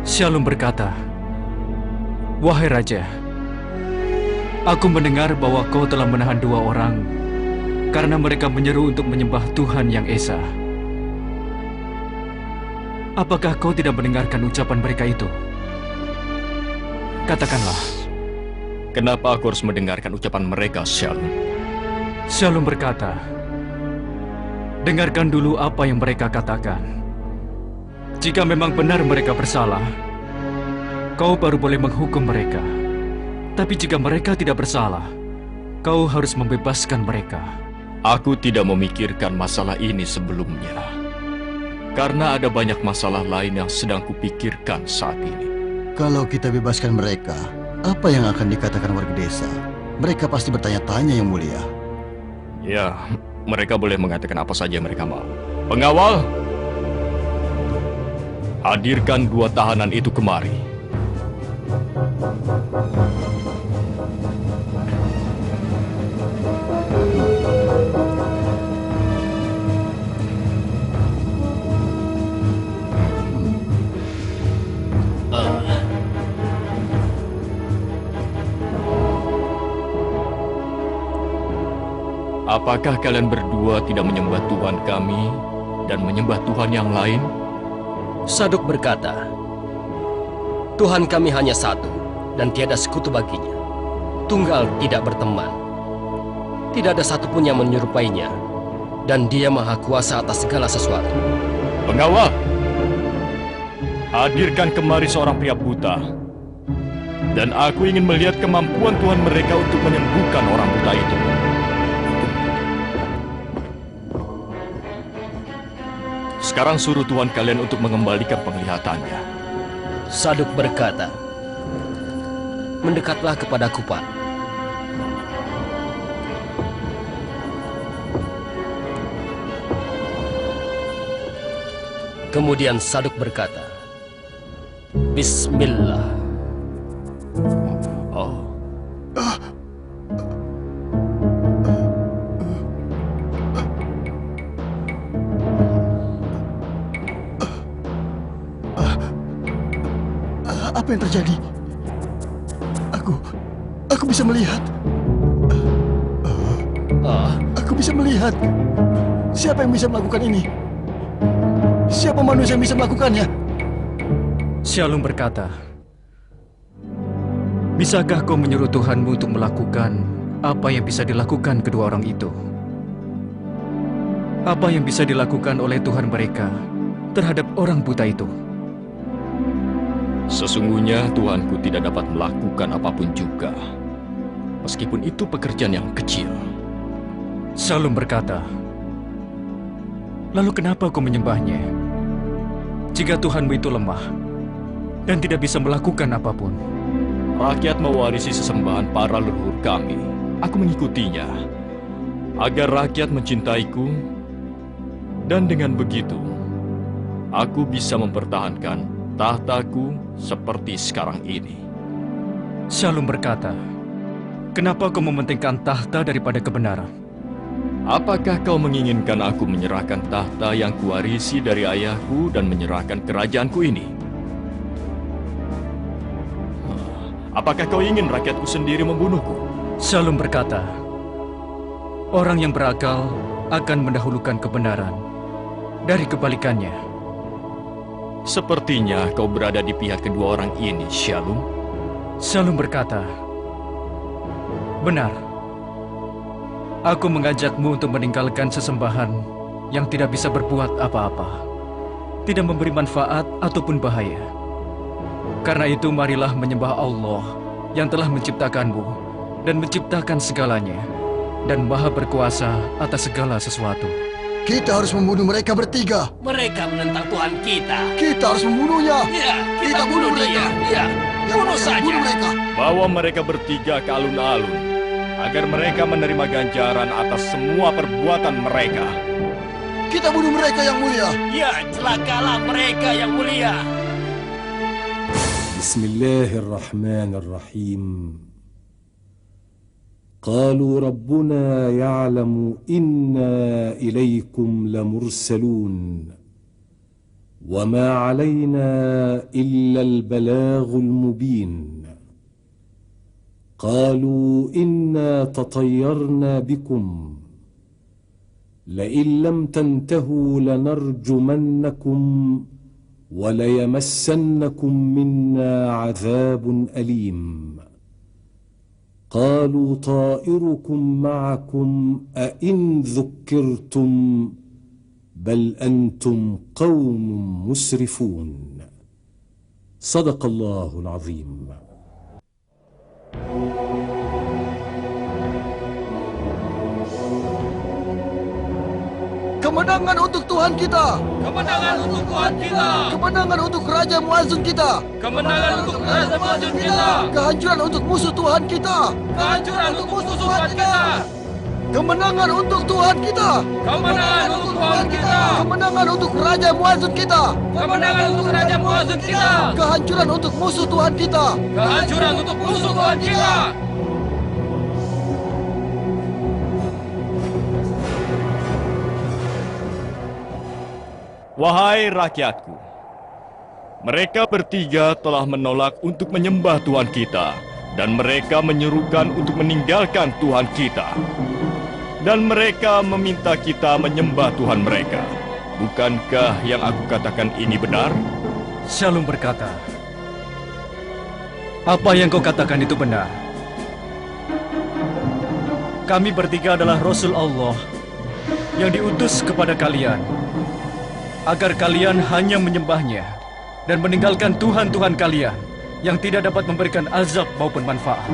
Shalom berkata, "Wahai Raja, aku mendengar bahwa kau telah menahan 2 orang karena mereka menyeru untuk menyembah Tuhan yang Esa. Apakah kau tidak mendengarkan ucapan mereka itu? Katakanlah." Kenapa aku harus mendengarkan ucapan mereka, Shalom? Shalom berkata, "Dengarkan dulu apa yang mereka katakan. Jika memang benar mereka bersalah, kau baru boleh menghukum mereka. Tapi jika mereka tidak bersalah, kau harus membebaskan mereka." Aku tidak memikirkan masalah ini sebelumnya. Karena ada banyak masalah lain yang sedang kupikirkan saat ini. Kalau kita bebaskan mereka, apa yang akan dikatakan warga desa? Mereka pasti bertanya-tanya, Yang Mulia. Ya, mereka boleh mengatakan apa saja yang mereka mau. Pengawal, hadirkan 2 tahanan itu kemari. Apakah kalian berdua tidak menyembah Tuhan kami dan menyembah Tuhan yang lain? Saduk berkata, "Tuhan kami hanya satu, dan tiada sekutu baginya. Tunggal tidak berteman. Tidak ada satupun yang menyerupainya, dan Dia maha kuasa atas segala sesuatu." Pengawal, hadirkan kemari seorang pria buta. Dan aku ingin melihat kemampuan Tuhan mereka untuk menyembuhkan orang buta itu. Sekarang suruh Tuhan kalian untuk mengembalikan penglihatannya. Saduk berkata, "Mendekatlah kepadaku, Pak." Kemudian Saduk berkata, "Bismillah." Oh, Apa yang terjadi? Aku bisa melihat. Aku bisa melihat. Siapa yang bisa melakukan ini? Siapa manusia yang bisa melakukannya? Shalom berkata, "Bisakah kau menyuruh Tuhanmu untuk melakukan apa yang bisa dilakukan kedua orang itu? Apa yang bisa dilakukan oleh Tuhan mereka terhadap orang buta itu?" sesungguhnya Tuhanku tidak dapat melakukan apapun juga. Meskipun itu pekerjaan yang kecil. Shalom berkata, "Lalu kenapa kau menyembahnya? Jika Tuhanmu itu lemah dan tidak bisa melakukan apapun." Rakyat mewarisi sesembahan para leluhur kami. Aku mengikutinya. Agar rakyat mencintaiku. Dan dengan begitu, aku bisa mempertahankan tahtaku seperti sekarang ini. Shalom berkata, "Kenapa kau mementingkan tahta daripada kebenaran?" Apakah kau menginginkan aku menyerahkan tahta yang kuwarisi dari ayahku dan menyerahkan kerajaanku ini? Apakah kau ingin rakyatku sendiri membunuhku? Shalom berkata, "Orang yang berakal akan mendahulukan kebenaran dari kebalikannya." Sepertinya kau berada di pihak kedua orang ini, Shalom. Shalom berkata, "Benar. Aku mengajakmu untuk meninggalkan sesembahan yang tidak bisa berbuat apa-apa, tidak memberi manfaat ataupun bahaya. Karena itu marilah menyembah Allah yang telah menciptakanmu dan menciptakan segalanya, dan maha berkuasa atas segala sesuatu." Kita harus membunuh mereka bertiga. Mereka menentang Tuhan kita. Kita harus membunuhnya. Ya, Kita bunuh mereka. Ya, Yang bunuh Mulia, saja. bunuh mereka. Bawa mereka bertiga ke alun-alun, agar mereka menerima ganjaran atas semua perbuatan mereka. Kita bunuh mereka, Yang Mulia. Ya, celakalah mereka, Yang Mulia. بسم الله الرحمن الرحيم قالوا ربنا يعلم إنا إليكم لمرسلون وما علينا إلا البلاغ المبين قالوا إنا تطيرنا بكم لئن لم تنتهوا لنرجمنكم وليمسنكم منا عذاب أليم قالوا طائركم معكم أئن ذكرتم بل أنتم قوم مسرفون صدق الله العظيم. Kemenangan untuk Tuhan kita. Kemenangan untuk Tuhan kita. Kemenangan untuk Raja Muazzin kita. Kemenangan untuk Raja Muazzin kita. Kehancuran untuk musuh Tuhan kita. Kehancuran untuk musuh Tuhan kita. Kemenangan untuk Tuhan kita. Kemenangan untuk Tuhan kita. Kemenangan untuk Raja Muazzin kita. Kemenangan untuk Raja Muazzin kita. Kehancuran untuk musuh Tuhan kita. Kehancuran untuk musuh Tuhan kita. Wahai rakyatku, mereka bertiga telah menolak untuk menyembah Tuhan kita, dan mereka menyerukan untuk meninggalkan Tuhan kita. Dan mereka meminta kita menyembah Tuhan mereka. Bukankah yang aku katakan ini benar? Shalom berkata, apa yang kau katakan itu benar. Kami bertiga adalah Rasul Allah yang diutus kepada kalian, agar kalian hanya menyembahnya dan meninggalkan Tuhan-Tuhan kalian yang tidak dapat memberikan azab maupun manfaat.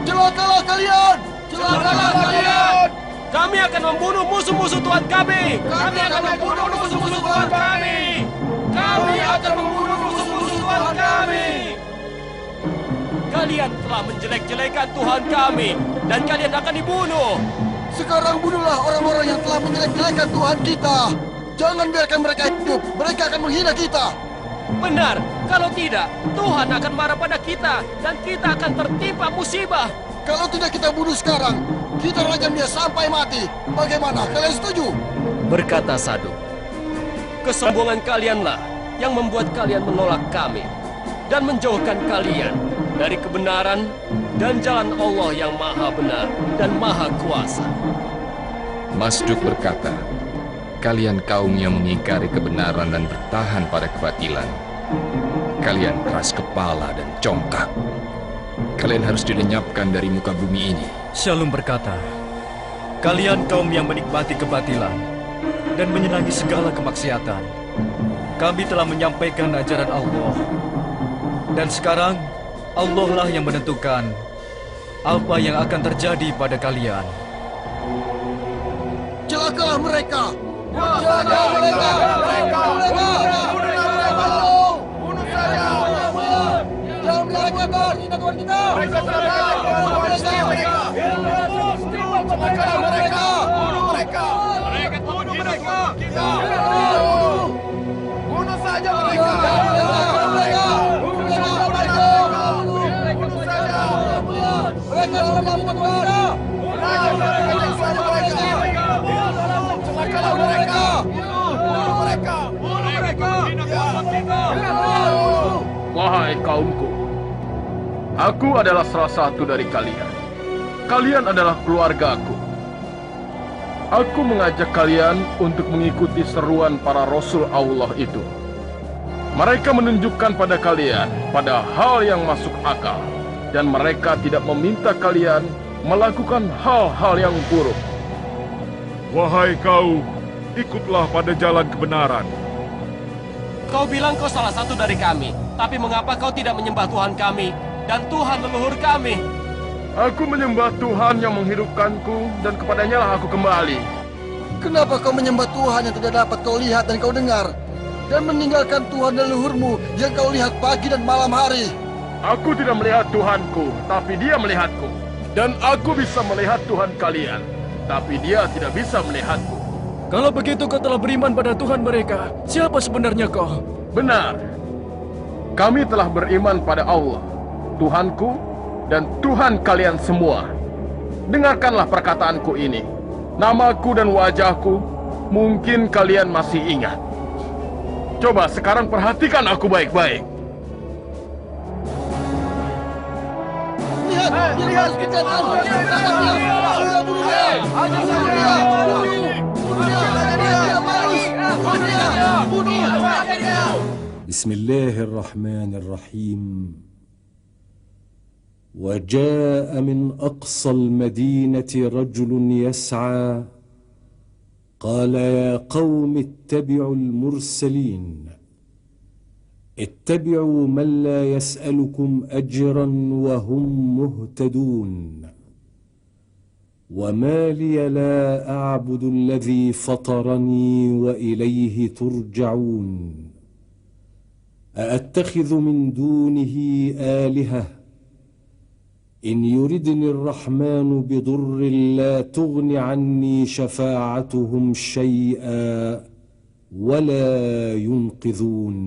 Celakalah kalian! Celakalah kalian! Kami akan membunuh musuh-musuh Tuhan kami. Kami akan membunuh musuh-musuh Tuhan kami. Kami akan membunuh musuh-musuh Tuhan kami. Kalian telah menjelek-jelekan Tuhan kami, dan kalian akan dibunuh. Sekarang bunuhlah orang-orang yang telah menjelek-jelekan Tuhan kita. Jangan biarkan mereka hidup. Mereka akan menghina kita. Benar, kalau tidak, Tuhan akan marah pada kita, dan kita akan tertimpa musibah. Kalau tidak kita bunuh sekarang, kita rajam dia sampai mati. Bagaimana? Kalian setuju? Berkata Saduk, kesombongan kalianlah yang membuat kalian menolak kami dan menjauhkan kalian dari kebenaran dan jalan Allah yang maha benar dan maha kuasa. Masduk berkata, kalian kaum yang mengingkari kebenaran dan bertahan pada kebatilan. Kalian keras kepala dan congkak. Kalian harus dilenyapkan dari muka bumi ini. Shalom berkata, kalian kaum yang menikmati kebatilan dan menyenangi segala kemaksiatan. Kami telah menyampaikan ajaran Allah. Dan sekarang, Allah lah yang menentukan apa yang akan terjadi pada kalian. Celakalah mereka! Celakalah mereka! Bunuh saja! Jangan melakukan Tuhan kita! Celakalah mereka! Bunuh mereka! Bunuh mereka! Bunuh saja mereka! Celakalah mereka! Bunuh saja mereka! Bunuh saja! Mereka sudah melakukan kita! Bunuh saja mereka! Celakalah mereka! Bunuh mereka! Bunuh mereka! Wahai kaumku, aku adalah salah satu dari kalian. Kalian adalah keluargaku. Aku mengajak kalian untuk mengikuti seruan para Rasul Allah itu. Mereka menunjukkan pada kalian pada hal yang masuk akal, dan mereka tidak meminta kalian melakukan hal-hal yang buruk. Wahai kaum, ikutlah pada jalan kebenaran. Kau bilang kau salah satu dari kami, tapi mengapa kau tidak menyembah Tuhan kami dan Tuhan leluhur kami? Aku menyembah Tuhan yang menghidupkanku, dan kepadanya lah aku kembali. Kenapa kau menyembah Tuhan yang tidak dapat kau lihat dan kau dengar, dan meninggalkan Tuhan leluhurmu yang kau lihat pagi dan malam hari? Aku tidak melihat Tuhanku, tapi Dia melihatku. Dan aku bisa melihat Tuhan kalian, tapi Dia tidak bisa melihatku. Kalau begitu kau telah beriman pada Tuhan mereka, siapa sebenarnya kau? Benar. Kami telah beriman pada Allah, Tuhanku, dan Tuhan kalian semua. Dengarkanlah perkataanku ini. Namaku dan wajahku, mungkin kalian masih ingat. Coba sekarang perhatikan aku baik-baik. Lihat, dia balas kejahatan. Tangkap dia. Bunuh dia. Bunuh dia. بسم الله الرحمن الرحيم. وجاء من أقصى المدينة رجل يسعى قال يا قوم اتبعوا المرسلين اتبعوا من لا يسألكم أجرا وهم مهتدون وما لي لا أعبد الذي فطرني وإليه ترجعون أأتخذ من دونه آلهة إن يردني الرحمن بضر لا تغن عني شفاعتهم شيئا ولا ينقذون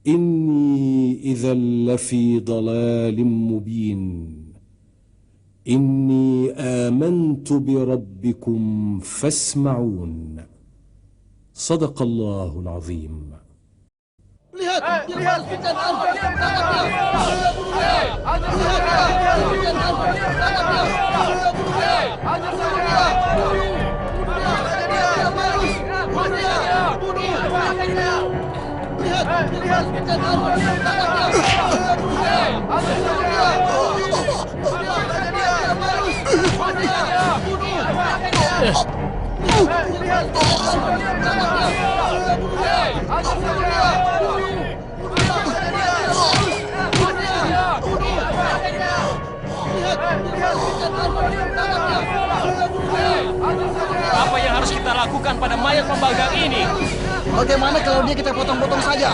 إني إذا لفي ضلال مبين إني آمنت بربكم فاسمعون صدق الله العظيم. Lihat, dia balas kejahatan. Tangkap dia. Bunuh dia. Apa yang harus kita lakukan pada mayat pembanggang ini? Bagaimana kalau dia kita potong-potong saja?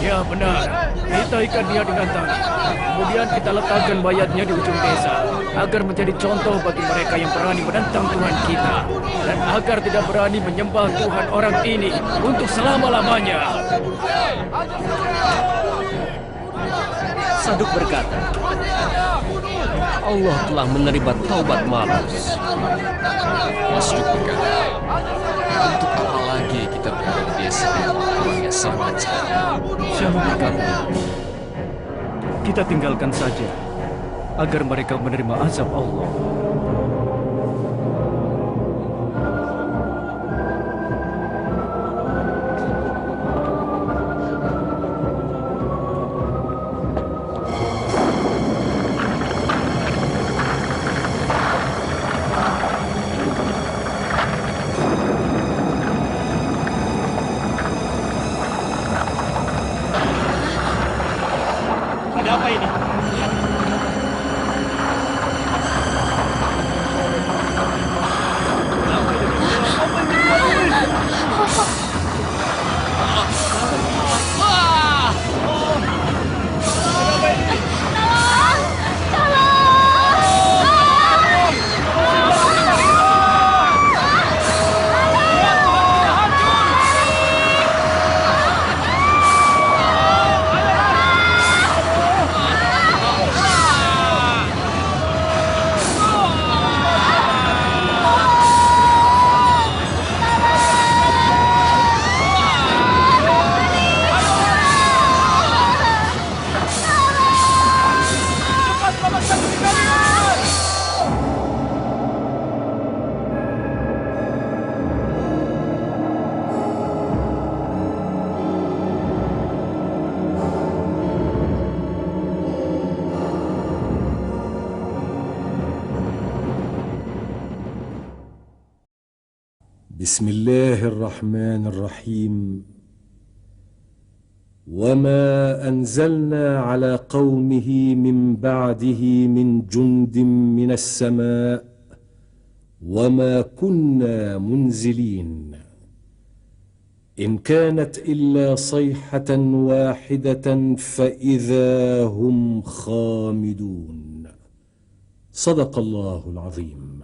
Ya benar, kita ikat dia dengan tangan. Kemudian kita letakkan mayatnya di ujung desa, agar menjadi contoh bagi mereka yang berani menentang Tuhan kita, dan agar tidak berani menyembah Tuhan orang ini untuk selama-lamanya. Saduk berkata, Allah telah menerima taubat Malus. Masduk berkata, untuk apa lagi kita berada di desa yang orangnya sangat jahat? Syahmu berkata, kita tinggalkan saja, agar mereka menerima azab Allah. Ada apa ini? بسم الله الرحمن الرحيم. وما أنزلنا على قومه من بعده من جند من السماء وما كنا منزلين إن كانت إلا صيحة واحدة فإذا هم خامدون صدق الله العظيم.